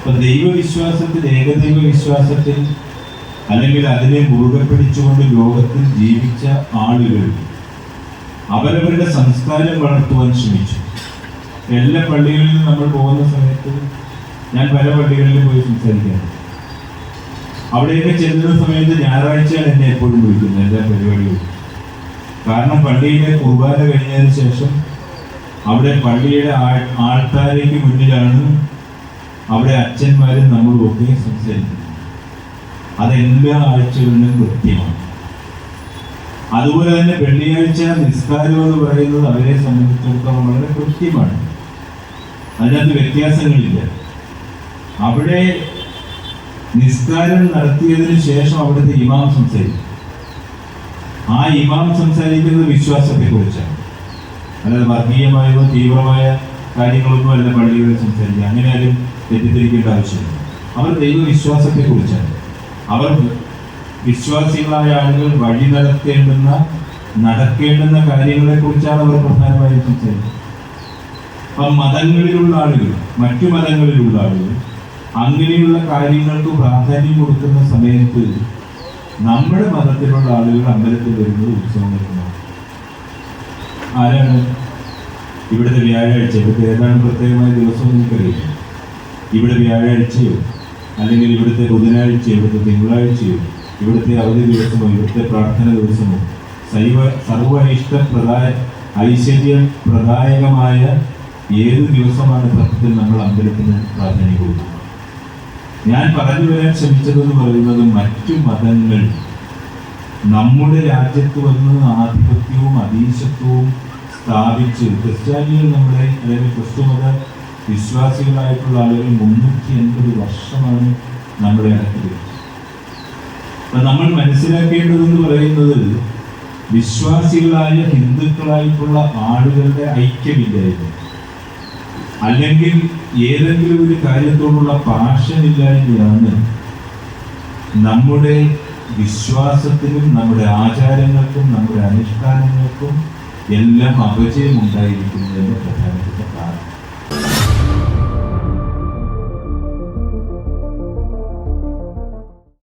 അപ്പൊ ദൈവവിശ്വാസത്തിൽ, ഏകദൈവ വിശ്വാസത്തിൽ അല്ലെങ്കിൽ അതിനെ മുറുകെ പിടിച്ചുകൊണ്ട് ലോകത്തിൽ ജീവിച്ച ആളുകൾ അവരവരുടെ സംസ്കാരം വളർത്തുവാൻ ശ്രമിച്ചു. എല്ലാ പള്ളികളിലും നമ്മൾ പോകുന്ന സമയത്ത് ഞാൻ പല പള്ളികളിലും പോയി സംസാരിക്കാറുണ്ട്. അവിടെയൊക്കെ ചെല്ലുന്ന സമയത്ത് ഞായറാഴ്ചയാണ് എന്നെ എപ്പോഴും വിളിക്കുന്നത് എല്ലാ പരിപാടികളും. കാരണം പള്ളിയിലെ കുർബാന കഴിഞ്ഞതിന് ശേഷം അവിടെ പള്ളിയുടെ ആൾക്കാരേക്ക് മുന്നിലാണ് അവിടെ അച്ഛന്മാരും നമ്മളും ഒക്കെ സംസാരിക്കുന്നത്. അതെല്ലാ ആഴ്ചകളിലും കൃത്യമാണ്. അതുപോലെ തന്നെ വെള്ളിയാഴ്ച നിസ്കാരം എന്ന് പറയുന്നത് അവരെ സംബന്ധിച്ചിടത്തോളം വളരെ കൃത്യമാണ്. അതിനകത്ത് വ്യത്യാസങ്ങളില്ല. അവിടെ നിസ്കാരം നടത്തിയതിനു ശേഷം അവിടുത്തെ ഇമാം സംസാരിക്കും. ആ ഇമാം സംസാരിക്കുന്നത് വിശ്വാസത്തെ കുറിച്ചാണ്, അല്ലാതെ വർഗീയമായോ തീവ്രമായ കാര്യങ്ങളൊന്നും അല്ല പള്ളികളിൽ സംസാരിക്കുക. അങ്ങനെ ആരും തെറ്റിദ്ധരിക്കേണ്ട ആവശ്യമില്ല. അവർ ദൈവവിശ്വാസത്തെ കുറിച്ചാണ്. അവർ വിശ്വാസികളായ ആളുകൾ വഴി നടക്കേണ്ടുന്ന കാര്യങ്ങളെ കുറിച്ചാണ് അവർ പ്രധാനമായും സംസാരിക്കുന്നത്. അപ്പം മതങ്ങളിലുള്ള ആളുകൾ, മറ്റു മതങ്ങളിലുള്ള ആളുകൾ അങ്ങനെയുള്ള കാര്യങ്ങൾക്ക് പ്രാധാന്യം കൊടുക്കുന്ന സമയത്ത് നമ്മുടെ മതത്തിലുള്ള ആളുകൾ അമ്പലത്തിൽ വരുന്നത് ഉത്സവങ്ങൾക്കുമാണ്. ആരാണ്? ഇവിടുത്തെ വ്യാഴാഴ്ച, ഇവിടുത്തെ ഏതാണ് പ്രത്യേകമായ ദിവസം എനിക്കറിയില്ല. ഇവിടെ വ്യാഴാഴ്ചയോ അല്ലെങ്കിൽ ഇവിടുത്തെ ബുധനാഴ്ചയോ ഇവിടുത്തെ തിങ്കളാഴ്ചയോ ഇവിടുത്തെ അവധി ദിവസമോ ഇവിടുത്തെ പ്രാർത്ഥന ദിവസമോ ഐശ്വര്യപ്രദായകമായ ഏത് ദിവസമാണ് സത്യത്തിൽ നമ്മൾ അമ്പലത്തിന് പ്രാധാന്യം കൊടുക്കുന്നത്? ഞാൻ പറഞ്ഞു വരാൻ ശ്രമിച്ചതെന്ന് പറയുന്നത്, മറ്റു മതങ്ങൾ നമ്മുടെ രാജ്യത്ത് വന്ന് ആധിപത്യവും അധീശത്വവും സ്ഥാപിച്ച് ക്രിസ്ത്യാനികൾ നമ്മുടെ, അല്ലെങ്കിൽ ക്രിസ്തുമത വിശ്വാസികളായിട്ടുള്ള ആളുകൾ 380 വർഷമാണ് നമ്മുടെ അടുത്ത്. അപ്പം നമ്മൾ മനസ്സിലാക്കേണ്ടതെന്ന് പറയുന്നത്, വിശ്വാസികളായ ഹിന്ദുക്കളായിട്ടുള്ള ആളുകളുടെ ഐക്യമില്ലായ്മ, അല്ലെങ്കിൽ ഏതെങ്കിലും ഒരു കാര്യത്തോടുള്ള പാഷനില്ലായ്മയാണ് നമ്മുടെ വിശ്വാസത്തിനും നമ്മുടെ ആചാരങ്ങൾക്കും നമ്മുടെ അനുഷ്ഠാനങ്ങൾക്കും എല്ലാം അപജയം ഉണ്ടായിരിക്കുന്നതിൻ്റെ പ്രധാനപ്പെട്ട കാരണം.